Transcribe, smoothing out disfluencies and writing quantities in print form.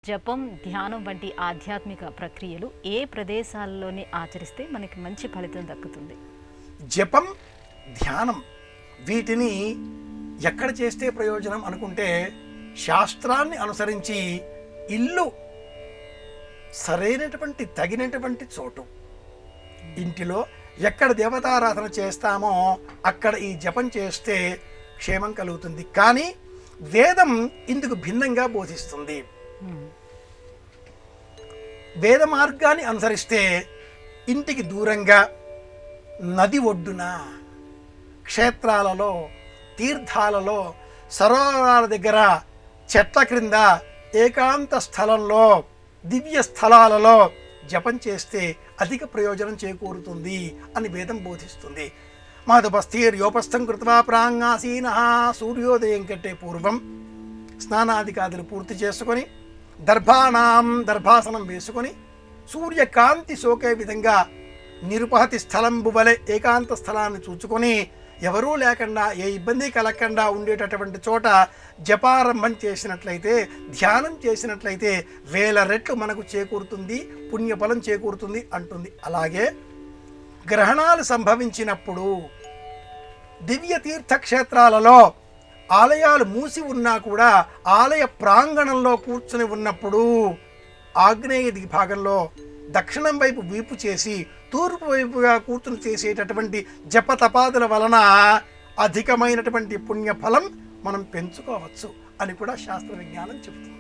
జపం, ధ్యానం వంటి ఆధ్యాత్మిక ప్రక్రియలు ఏ ప్రదేశాల్లోని ఆచరిస్తే మనకి మంచి ఫలితం దక్కుతుంది? జపం, ధ్యానం వీటిని ఎక్కడ చేస్తే ప్రయోజనం అనుకుంటే, శాస్త్రాన్ని అనుసరించి ఇల్లు సరైనటువంటి తగినటువంటి చోటు, ఇంటిలో ఎక్కడ దేవతారాధన చేస్తామో అక్కడ ఈ జపం చేస్తే క్షేమం కలుగుతుంది. కానీ వేదం ఇందుకు భిన్నంగా బోధిస్తుంది. వేద మార్గాన్ని అనుసరిస్తే ఇంటికి దూరంగా, నది ఒడ్డున, క్షేత్రాలలో, తీర్థాలలో, సరోవరాల దగ్గర, చెట్ల క్రింద, ఏకాంత స్థలంలో, దివ్య స్థలాలలో జపం చేస్తే అధిక ప్రయోజనం చేకూరుతుంది అని వేదం బోధిస్తుంది. మాధుపస్థిర్యోపస్థం కృత్వా ప్రాంగాసీన సూర్యోదయం కంటే పూర్వం స్నానాదికాదులు పూర్తి చేసుకొని దర్భాసనం వేసుకొని సూర్యకాంతి సోకే విధంగా నిరుపహతి స్థలంబు వలె ఏకాంత స్థలాన్ని చూచుకొని ఎవరూ లేకుండా, ఏ ఇబ్బంది కలగకుండా ఉండేటటువంటి చోట జపారంభం చేసినట్లయితే, ధ్యానం చేసినట్లయితే 1000 రెట్లు మనకు చేకూరుతుంది, పుణ్యఫలం చేకూరుతుంది అంటుంది. అలాగే గ్రహణాలు సంభవించినప్పుడు దివ్య తీర్థక్షేత్రాలలో ఆలయాలు మూసి ఉన్నా కూడా ఆలయ ప్రాంగణంలో కూర్చుని ఉన్నప్పుడు ఆగ్నేయ భాగంలో దక్షిణం వైపు వీపు చేసి తూర్పు వైపుగా కూర్చుని చేసేటటువంటి జపతపాదుల వలన అధికమైనటువంటి పుణ్యఫలం మనం పెంచుకోవచ్చు అని కూడా శాస్త్ర విజ్ఞానం చెబుతుంది.